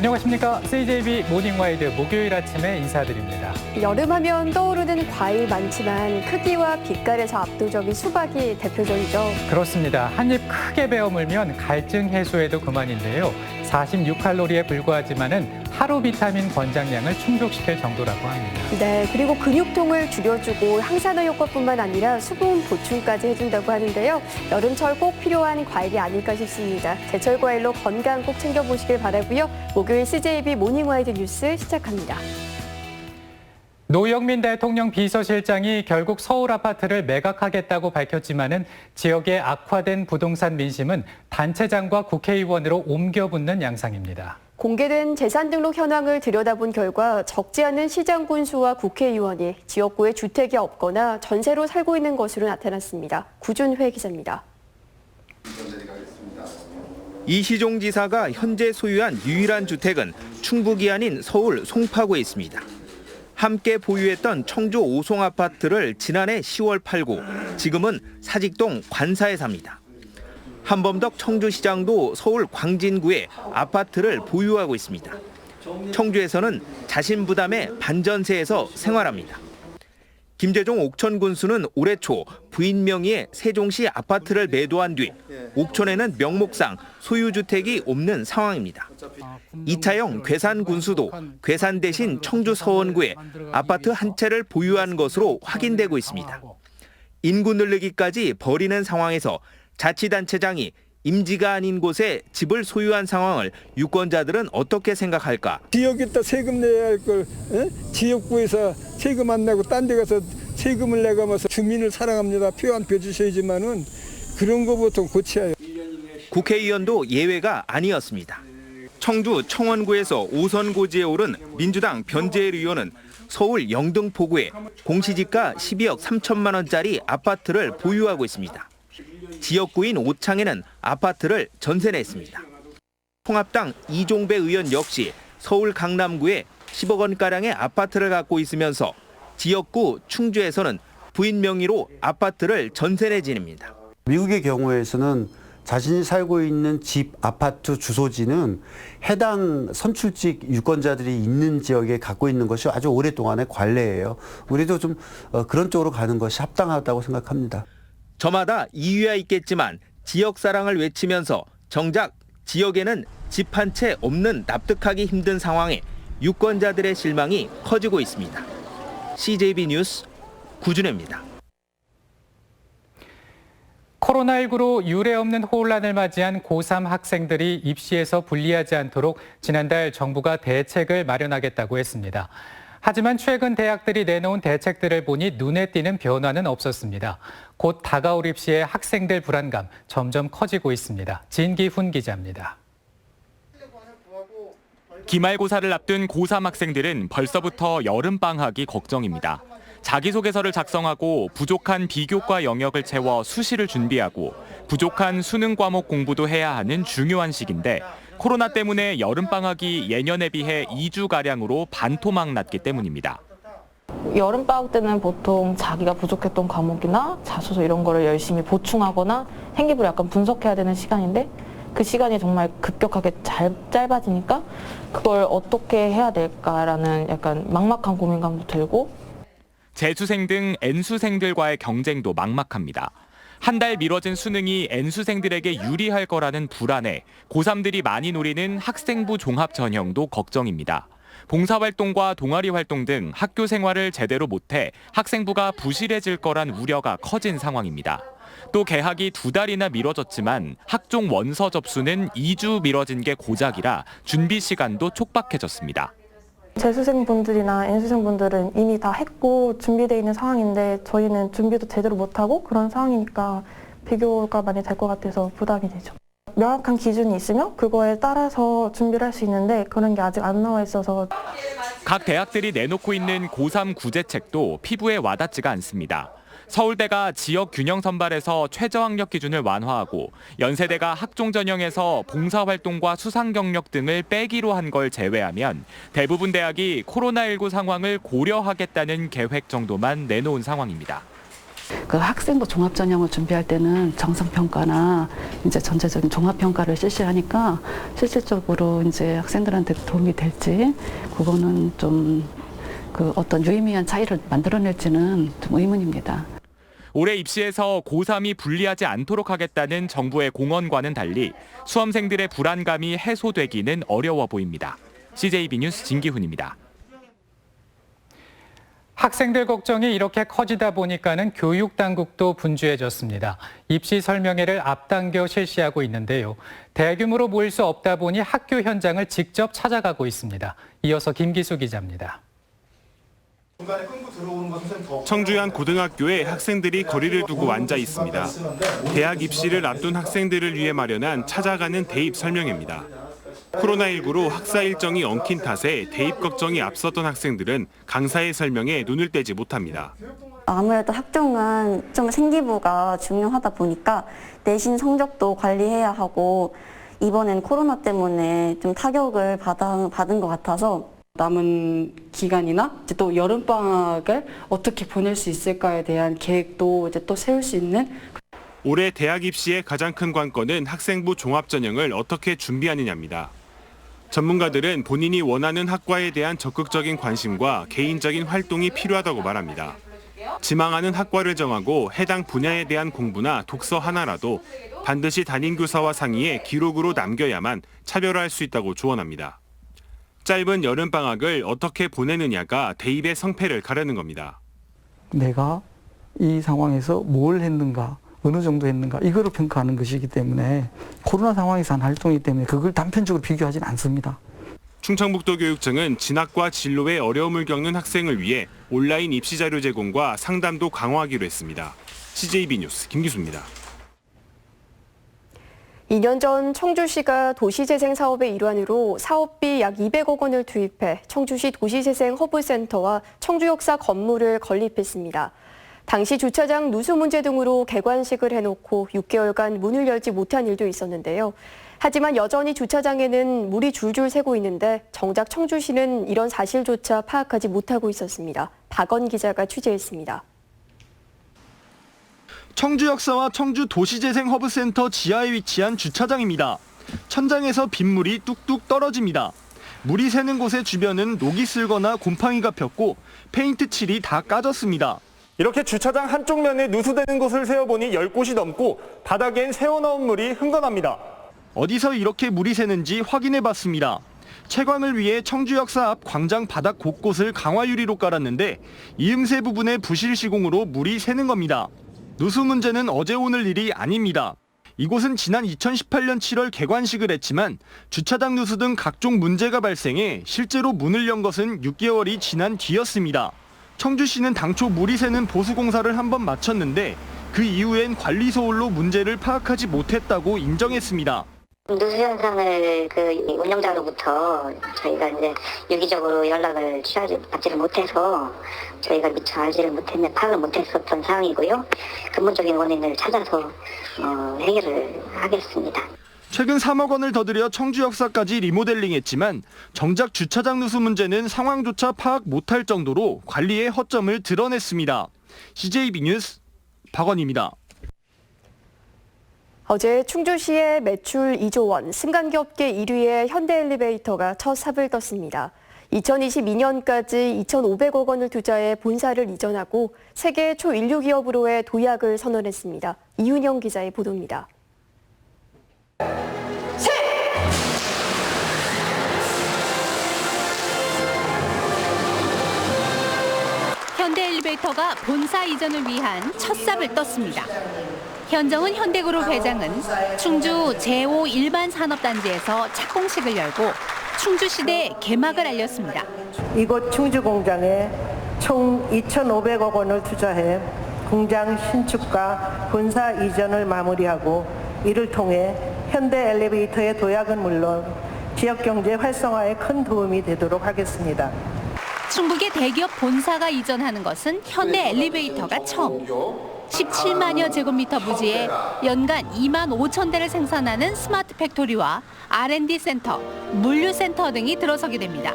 안녕하십니까. CJB 모닝와이드 목요일 아침에 인사드립니다. 여름하면 떠오르는 과일 많지만 크기와 빛깔에서 압도적인 수박이 대표적이죠. 그렇습니다. 한 입 크게 베어 물면 갈증 해소에도 그만인데요. 46칼로리에 불과하지만은 하루 비타민 권장량을 충족시킬 정도라고 합니다. 네, 그리고 근육통을 줄여주고 항산화 효과뿐만 아니라 수분 보충까지 해준다고 하는데요. 여름철 꼭 필요한 과일이 아닐까 싶습니다. 제철 과일로 건강 꼭 챙겨보시길 바라고요. 목요일 CJB 모닝와이드 뉴스 시작합니다. 노영민 대통령 비서실장이 결국 서울 아파트를 매각하겠다고 밝혔지만은 지역의 악화된 부동산 민심은 단체장과 국회의원으로 옮겨붙는 양상입니다. 공개된 재산 등록 현황을 들여다본 결과 적지 않은 시장 군수와 국회의원이 지역구에 주택이 없거나 전세로 살고 있는 것으로 나타났습니다. 구준회 기자입니다. 이시종 지사가 현재 소유한 유일한 주택은 충북이 아닌 서울 송파구에 있습니다. 함께 보유했던 청주 오송 아파트를 지난해 10월 팔고 지금은 사직동 관사에 삽니다. 한범덕 청주시장도 서울 광진구에 아파트를 보유하고 있습니다. 청주에서는 자신 부담의 반전세에서 생활합니다. 김재종 옥천 군수는 올해 초 부인 명의의 세종시 아파트를 매도한 뒤 옥천에는 명목상 소유주택이 없는 상황입니다. 이차영 괴산 군수도 괴산 대신 청주 서원구에 아파트 한 채를 보유한 것으로 확인되고 있습니다. 인구 늘리기까지 벌이는 상황에서 자치단체장이 임지가 아닌 곳에 집을 소유한 상황을 유권자들은 어떻게 생각할까? 지역에다 세금 내야 할 걸 지역구에서 세금 안 내고 딴 데 가서 세금을 내가면서 주민을 사랑합니다. 표 안 펴주셔야지만은 그런 거부터 고쳐야. 국회의원도 예외가 아니었습니다. 청주 청원구에서 5선 고지에 오른 민주당 변재일 의원은 서울 영등포구에 공시지가 12억 3천만 원짜리 아파트를 보유하고 있습니다. 지역구인 오창에는 아파트를 전세 냈습니다. 통합당 이종배 의원 역시 서울 강남구에 10억 원가량의 아파트를 갖고 있으면서 지역구 충주에서는 부인 명의로 아파트를 전세 내 지냅니다. 미국의 경우에서는 자신이 살고 있는 집, 아파트 주소지는 해당 선출직 유권자들이 있는 지역에 갖고 있는 것이 아주 오랫동안의 관례예요. 우리도 좀 그런 쪽으로 가는 것이 합당하다고 생각합니다. 저마다 이유야 있겠지만 지역 사랑을 외치면서 정작 지역에는 집 한 채 없는 납득하기 힘든 상황에 유권자들의 실망이 커지고 있습니다. CJB 뉴스 구준혜입니다. 코로나19로 유례없는 혼란을 맞이한 고3 학생들이 입시에서 불리하지 않도록 지난달 정부가 대책을 마련하겠다고 했습니다. 하지만 최근 대학들이 내놓은 대책들을 보니 눈에 띄는 변화는 없었습니다. 곧 다가올 입시에 학생들 불안감 점점 커지고 있습니다. 진기훈 기자입니다. 기말고사를 앞둔 고3 학생들은 벌써부터 여름방학이 걱정입니다. 자기소개서를 작성하고 부족한 비교과 영역을 채워 수시를 준비하고 부족한 수능 과목 공부도 해야 하는 중요한 시기인데 코로나 때문에 여름방학이 예년에 비해 2주가량으로 반토막 났기 때문입니다. 여름방학 때는 보통 자기가 부족했던 과목이나 자소서 이런 거를 열심히 보충하거나 생기부를 약간 분석해야 되는 시간인데 그 시간이 정말 급격하게 짧아지니까 그걸 어떻게 해야 될까라는 약간 막막한 고민감도 들고 재수생 등 N수생들과의 경쟁도 막막합니다. 한 달 미뤄진 수능이 N수생들에게 유리할 거라는 불안에 고3들이 많이 노리는 학생부 종합 전형도 걱정입니다. 봉사활동과 동아리 활동 등 학교 생활을 제대로 못해 학생부가 부실해질 거란 우려가 커진 상황입니다. 또 개학이 2달이나 미뤄졌지만 학종 원서 접수는 2주 미뤄진 게 고작이라 준비 시간도 촉박해졌습니다. 재수생분들이나 N수생분들은 이미 다 했고 준비되어 있는 상황인데 저희는 준비도 제대로 못하고 그런 상황이니까 비교가 많이 될 것 같아서 부담이 되죠. 명확한 기준이 있으면 그거에 따라서 준비를 할 수 있는데 그런 게 아직 안 나와 있어서. 각 대학들이 내놓고 있는 고3 구제책도 피부에 와닿지가 않습니다. 서울대가 지역 균형 선발에서 최저학력 기준을 완화하고 연세대가 학종 전형에서 봉사활동과 수상 경력 등을 빼기로 한 걸 제외하면 대부분 대학이 코로나19 상황을 고려하겠다는 계획 정도만 내놓은 상황입니다. 그 학생부 종합 전형을 준비할 때는 정성평가나 이제 전체적인 종합평가를 실시하니까 실질적으로 이제 학생들한테 도움이 될지 그거는 좀 그 어떤 유의미한 차이를 만들어낼지는 좀 의문입니다. 올해 입시에서 고3이 불리하지 않도록 하겠다는 정부의 공언과는 달리 수험생들의 불안감이 해소되기는 어려워 보입니다. CJB 뉴스 진기훈입니다. 학생들 걱정이 이렇게 커지다 보니까는 교육 당국도 분주해졌습니다. 입시 설명회를 앞당겨 실시하고 있는데요. 대규모로 모일 수 없다 보니 학교 현장을 직접 찾아가고 있습니다. 이어서 김기수 기자입니다. 청주의 한 고등학교에 학생들이 거리를 두고 앉아 있습니다. 대학 입시를 앞둔 학생들을 위해 마련한 찾아가는 대입 설명회입니다. 코로나19로 학사 일정이 엉킨 탓에 대입 걱정이 앞섰던 학생들은 강사의 설명에 눈을 떼지 못합니다. 아무래도 학종은 좀 생기부가 중요하다 보니까 내신 성적도 관리해야 하고 이번엔 코로나 때문에 좀 타격을 받은 것 같아서 남은 기간이나 이제 또 여름방학을 어떻게 보낼 수 있을까에 대한 계획도 이제 또 세울 수 있는. 올해 대학 입시의 가장 큰 관건은 학생부 종합전형을 어떻게 준비하느냐입니다. 전문가들은 본인이 원하는 학과에 대한 적극적인 관심과 개인적인 활동이 필요하다고 말합니다. 지망하는 학과를 정하고 해당 분야에 대한 공부나 독서 하나라도 반드시 담임교사와 상의해 기록으로 남겨야만 차별화할 수 있다고 조언합니다. 짧은 여름방학을 어떻게 보내느냐가 대입의 성패를 가르는 겁니다. 내가 이 상황에서 뭘 했는가, 어느 정도 했는가 이거를 평가하는 것이기 때문에 코로나 상황에서 한 활동이기 때문에 그걸 단편적으로 비교하지는 않습니다. 충청북도교육청은 진학과 진로에 어려움을 겪는 학생을 위해 온라인 입시 자료 제공과 상담도 강화하기로 했습니다. CJB 뉴스 김기수입니다. 2년 전 청주시가 도시재생 사업의 일환으로 사업비 약 200억 원을 투입해 청주시 도시재생 허브센터와 청주역사 건물을 건립했습니다. 당시 주차장 누수 문제 등으로 개관식을 해놓고 6개월간 문을 열지 못한 일도 있었는데요. 하지만 여전히 주차장에는 물이 줄줄 새고 있는데 정작 청주시는 이런 사실조차 파악하지 못하고 있었습니다. 박원 기자가 취재했습니다. 청주 역사와 청주 도시재생 허브센터 지하에 위치한 주차장입니다. 천장에서 빗물이 뚝뚝 떨어집니다. 물이 새는 곳의 주변은 녹이 슬거나 곰팡이가 폈고 페인트 칠이 다 까졌습니다. 이렇게 주차장 한쪽 면에 누수되는 곳을 세어보니 10곳이 넘고 바닥엔 새어나온 물이 흥건합니다. 어디서 이렇게 물이 새는지 확인해봤습니다. 채광을 위해 청주 역사 앞 광장 바닥 곳곳을 강화 유리로 깔았는데 이음새 부분의 부실 시공으로 물이 새는 겁니다. 누수 문제는 어제 오늘 일이 아닙니다. 이곳은 지난 2018년 7월 개관식을 했지만 주차장 누수 등 각종 문제가 발생해 실제로 문을 연 것은 6개월이 지난 뒤였습니다. 청주시는 당초 물이 새는 보수공사를 한번 마쳤는데 그 이후엔 관리 소홀로 문제를 파악하지 못했다고 인정했습니다. 누수 현상을 운영자로부터 저희가 이제 유기적으로 연락을 받지를 못해서 저희가 미처 파악을 못했었던 상황이고요. 근본적인 원인을 찾아서 해결을 하겠습니다. 최근 3억 원을 더 들여 청주 역사까지 리모델링했지만 정작 주차장 누수 문제는 상황조차 파악 못할 정도로 관리의 허점을 드러냈습니다. CJB 뉴스 박원입니다. 어제 충주시의 매출 2조 원, 승강기업계 1위의 현대엘리베이터가 첫 삽을 떴습니다. 2022년까지 2,500억 원을 투자해 본사를 이전하고 세계 초인류 기업으로의 도약을 선언했습니다. 이윤영 기자의 보도입니다. 현대엘리베이터가 본사 이전을 위한 첫 삽을 떴습니다. 현정은 현대그룹 회장은 충주 제5 일반산업단지에서 착공식을 열고 충주시대 개막을 알렸습니다. 이곳 충주 공장에 총 2,500억 원을 투자해 공장 신축과 본사 이전을 마무리하고 이를 통해 현대엘리베이터의 도약은 물론 지역경제 활성화에 큰 도움이 되도록 하겠습니다. 충북의 대기업 본사가 이전하는 것은 현대엘리베이터가 처음. 17만여 제곱미터 부지에 연간 2만 5천 대를 생산하는 스마트 팩토리와 R&D 센터, 물류센터 등이 들어서게 됩니다.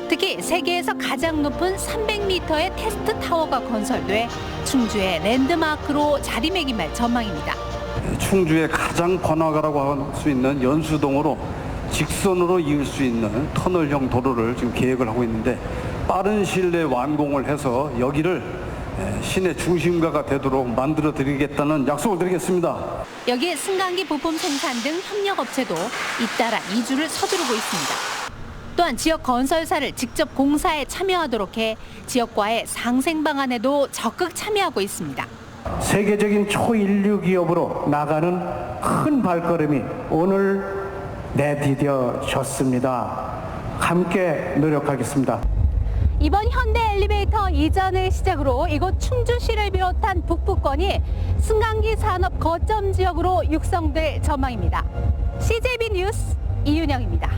특히 세계에서 가장 높은 300m의 테스트 타워가 건설돼 충주의 랜드마크로 자리매김할 전망입니다. 충주의 가장 번화가라고 할 수 있는 연수동으로 직선으로 이을 수 있는 터널형 도로를 지금 계획을 하고 있는데 빠른 시일 내에 완공을 해서 여기를 시내 중심가가 되도록 만들어 드리겠다는 약속을 드리겠습니다. 여기에 승강기 부품 생산 등 협력업체도 잇따라 이주를 서두르고 있습니다. 또한 지역 건설사를 직접 공사에 참여하도록 해 지역과의 상생 방안에도 적극 참여하고 있습니다. 세계적인 초인류 기업으로 나가는 큰 발걸음이 오늘 내디뎌졌습니다. 함께 노력하겠습니다. 이번 현대 엘리베이터 이전을 시작으로 이곳 충주시를 비롯한 북부권이 승강기 산업 거점 지역으로 육성될 전망입니다. CJB 뉴스 이윤영입니다.